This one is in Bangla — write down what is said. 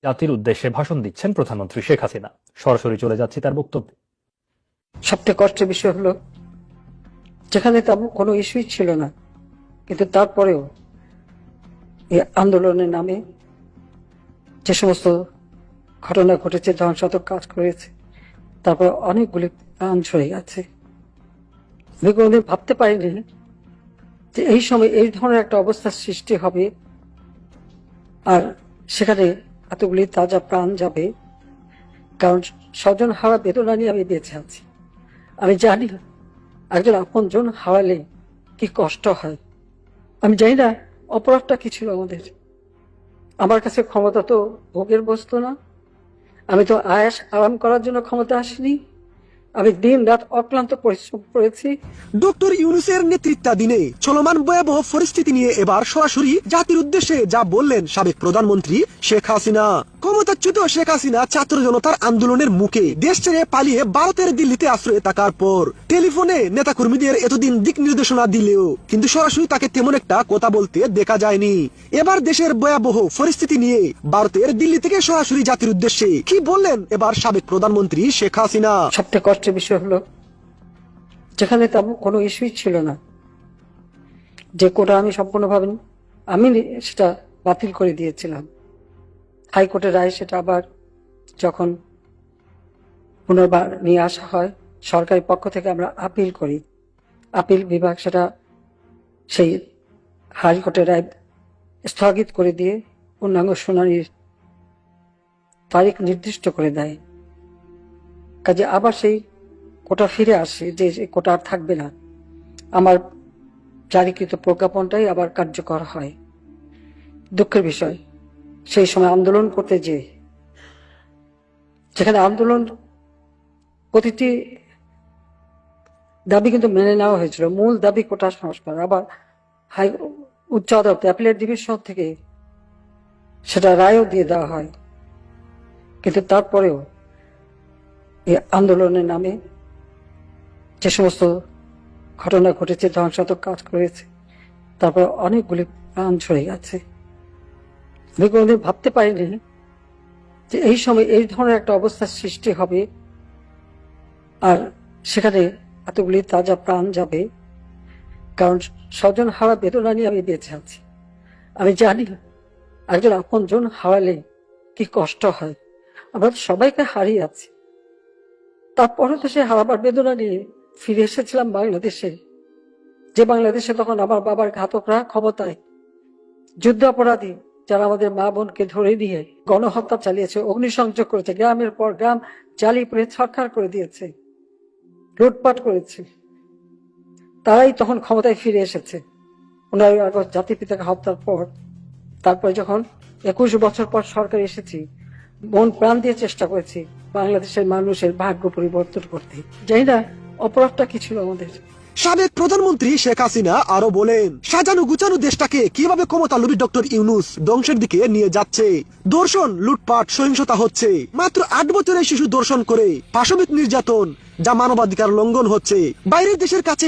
জাতির উদ্দেশ্যে ভাষণ দিচ্ছেন প্রধানমন্ত্রী শেখ হাসিনা। সরাসরি চলে যাচ্ছি তার বক্তব্যে। সবচেয়ে কষ্টের বিষয় হলো যেখানে তেমন কোনো ইস্যুই ছিল না, কিন্তু তারপরেও এই আন্দোলনের নামে যে সমস্ত ঘটনা ঘটেছে, ধ্বংসাত্মক কাজ করেছে, তারপর অনেকগুলি প্রাণ ঝরে গেছে। আমি কোনোদিন ভাবতে পারিনি যে এই সময় এই ধরনের একটা অবস্থার সৃষ্টি হবে আর সেখানে এতগুলি তাজা প্রাণ যাবে। কারণ স্বজন হারা বেদনা নিয়ে আমি বেঁচে আছি। আমি জানি একজন আপনজন হারালে কি কষ্ট হয়। আমি জানি না অপরাধটা কি ছিল আমাদের। আমার কাছে ক্ষমতা তো ভোগের বস্তু না। আমি তো আয়াস আরাম করার জন্য ক্ষমতা আসিনি। আমি দিন রাত অক্লান্ত পরিশ্রম করেছি। ডক্টর ইউনূসের নেতৃত্বাধীনে চলমান ভয়াবহ পরিস্থিতি নিয়ে এবার সরাসরি জাতির উদ্দেশ্যে যা বললেন সাবেক প্রধানমন্ত্রী শেখ হাসিনা। ক্ষমতাচ্যুত শেখ হাসিনা ছাত্র জনতার আন্দোলনের মুখে দেশ ছেড়ে পালিয়ে ভারতের দিল্লিতে আশ্রয় থাকার পর টেলিফোনে নেতাকর্মীদের এতদিন দিক নির্দেশনা দিলেও কিন্তু সরাসরি তাকে তেমন একটা কথা বলতে দেখা যায়নি। এবার দেশের ভয়াবহ পরিস্থিতি নিয়ে ভারতের দিল্লি থেকে সরাসরি জাতির উদ্দেশ্যে কি বললেন এবার সাবেক প্রধানমন্ত্রী শেখ হাসিনা। সবচেয়ে কষ্টের বিষয় হলো যেখানে তেমন কোনো ইস্যুই ছিল না, যে কোটা আমি সম্পূর্ণভাবে আমি সেটা বাতিল করে দিয়েছিলাম। হাইকোর্টের রায় সেটা আবার যখন পুনর্বার নিয়ে আসা হয়, সরকারি পক্ষ থেকে আমরা আপিল করি। আপিল বিভাগ সেটা সেই হাইকোর্টের রায় স্থগিত করে দিয়ে পূর্ণাঙ্গ শুনানির তারিখ নির্দিষ্ট করে দেয়। কাজে আবার সেই কোটা ফিরে আসে, যে কোটা আর থাকবে না। আমার জারিকৃত প্রজ্ঞাপনটাই আবার কার্যকর হয়। দুঃখের বিষয়, সেই সময় আন্দোলন করতে যেখানে আন্দোলন প্রতিটি দাবি কিন্তু মেনে নেওয়া হয়েছিল। মূল দাবি কোটা সংস্কার, আবার উচ্চ আদালত অ্যাপিলেট ডিভিশন থেকে সেটা রায়ও দিয়ে দেওয়া হয়। কিন্তু তারপরেও এই আন্দোলনের নামে যে সমস্ত ঘটনা ঘটেছে, ধ্বংসাত্মক কাজ করেছে, তারপর অনেকগুলি প্রাণ ঝরে গেছে। আমি কোনোদিন ভাবতে পারিনি যে এই সময় এই ধরনের একটা অবস্থার সৃষ্টি হবে আর সেখানে এতগুলি তাজা প্রাণ যাবে। কারণ স্বজন হারা বেদনা নিয়ে আমি বেঁচে আছি। আমি জানি একজন আপনজন হারালে কি কষ্ট হয়। আমরা তো সবাইকে হারিয়ে আছি, তারপরে তো সে হারাবার বেদনা নিয়ে ফিরে এসেছিলাম বাংলাদেশে। যে বাংলাদেশে তখন আমার বাবার ঘাতকরা ক্ষমতায়, যুদ্ধ অপরাধী যারা আমাদের মা বোনকে ধরে নিয়ে গণহত্যা চালিয়েছে, অগ্নিসংযোগ করেছে, গ্রামের পর গ্রাম জ্বালিয়ে পুড়ে ছারখার করে দিয়েছে, লুটপাট করেছে, তারাই তখন ক্ষমতায় ফিরে এসেছে 15ই আগস্ট জাতির পিতাকে হত্যার পর। তারপরে যখন 21 বছর পর সরকার এসেছি, মন প্রাণ দিয়ে চেষ্টা করেছি বাংলাদেশের মানুষের ভাগ্য পরিবর্তন করতে। জানি না অপরাধটা কি ছিল আমাদের। সাবেক প্রধানমন্ত্রী শেখ হাসিনা আরো বলেন, সাজানো গুছানো দেশটাকে কিভাবে ক্ষমতালোভী ডক্টর ইউনূস ধ্বংসের দিকে নিয়ে যাচ্ছে। ধর্ষণ, লুটপাট, সহিংসতা হচ্ছে। মাত্র 8 বছরের শিশু ধর্ষণ করে পাশবিক নির্যাতন, যা মানবাধিকার লঙ্ঘন হচ্ছে। বাইরের দেশের কাছে